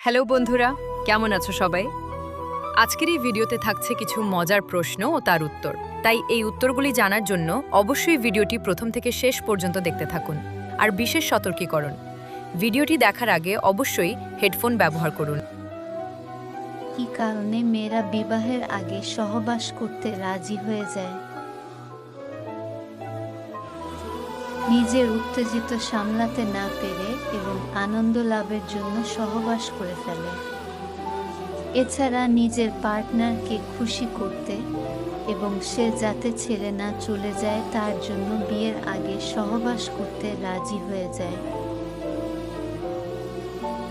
Hello বন্ধুরা, কেমন আছো সবাই? আজকের এই ভিডিওতে থাকছে কিছু মজার প্রশ্ন ও তার উত্তর। তাই এই উত্তরগুলি জানার জন্য অবশ্যই ভিডিওটি প্রথম থেকে শেষ পর্যন্ত দেখতে থাকুন। আর বিশেষ সতর্কীকরণ, ভিডিওটি দেখার আগে অবশ্যই হেডফোন ব্যবহার করুন। কি কারণে মেয়েরা বিবাহের আগে সহবাস করতে রাজি হয়ে যায়? নিজের উত্তেজিত সামলাতে না পেরে এবং আনন্দ লাভের জন্য সহবাস করে ফেলে। এছাড়া নিজের পার্টনারকে খুশি করতে এবং সে যাতে ছেড়ে না চলে যায় তার জন্য বিয়ের আগে সহবাস করতে রাজি হয়ে যায়।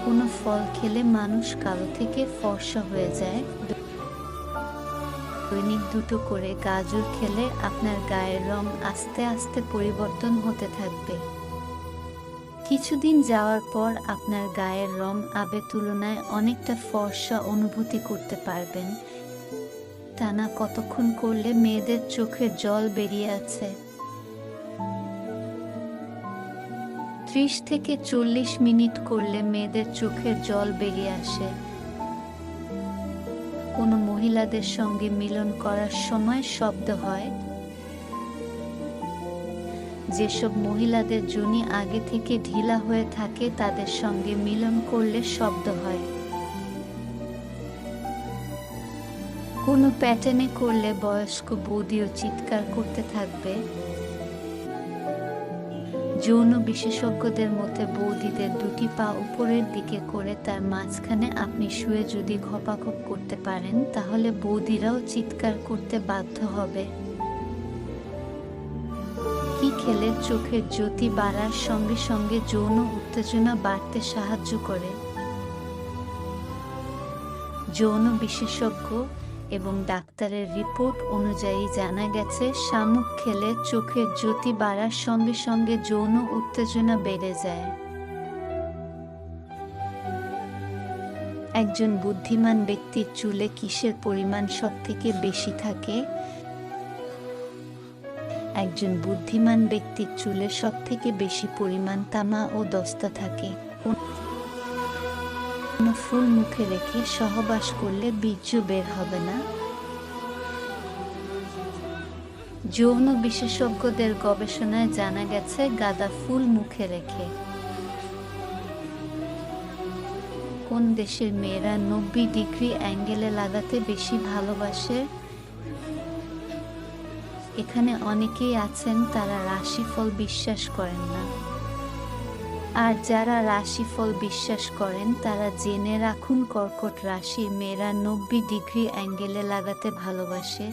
কোনো ফল খেলে মানুষ কালো থেকে ফর্সা হয়ে যায়। দৈনিক 2টো করে গাজর খেলে আপনার গায়ের রং আস্তে আস্তে পরিবর্তন হতে থাকবে। কিছুদিন যাওয়ার পর আপনার গায়ের রং আগের তুলনায় অনেকটা ফর্সা অনুভূতি করতে পারবেন। টানা কতক্ষণ করলে মেয়েদের চোখের জল বেরিয়ে আছে? 30 থেকে 40 মিনিট করলে মেয়েদের চোখের জল বেরিয়ে আসে। কোনো মহিলাদের সঙ্গে মিলন করার সময় শব্দ হয়। যেসব মহিলাদের যোনি আগে থেকে ঢিলা হয়ে থাকে তাদের সঙ্গে মিলন করলে শব্দ হয়। কোনো প্যাটার্নে করলে বয়স্ক বৌদিও চিৎকার করতে থাকবে। যৌন বিশেষজ্ঞদের মতে বৌদিদের 2টি পা উপরের দিকে করে তার মাঝখানে আপনি শুয়ে যদি ঘপাঘপ করতে পারেন তাহলে বৌদিরাও চিৎকার করতে বাধ্য হবে। কি খেলে চোখের জ্যোতি বাড়ার সঙ্গে সঙ্গে যৌন উত্তেজনা বাড়তে সাহায্য করে? যৌন বিশেষজ্ঞ এবং ডাক্তারের রিপোর্ট অনুযায়ী জানা গেছে শামুক খেলে চোখের জ্যোতি বাড়ার সঙ্গে সঙ্গে যৌন উত্তেজনা বেড়ে যায়। একজন বুদ্ধিমান ব্যক্তির চুলে কিসের পরিমাণ সবথেকে বেশি থাকে? একজন বুদ্ধিমান ব্যক্তির চুলে সবথেকে বেশি পরিমাণ তামা ও দস্তা থাকে। কোনো ফুল মুখে রেখে সহবাস করলে বীর্য বের হবে না? যৌন বিশেষজ্ঞদের গবেষণায় জানা গেছে গাঁদা ফুল মুখে রেখে। কোন দেশের মেয়েরা 90 ডিগ্রি অ্যাঙ্গেলে লাগাতে বেশি ভালোবাসে? এখানে অনেকেই আছেন তারা রাশিফল বিশ্বাস করেন না। আর যারা রাশিফল বিশ্বাস করেন তারা জেনে রাখুন কর্কট রাশির মেয়েরা 90 ডিগ্রি অ্যাঙ্গেলে লাগাতে ভালোবাসে।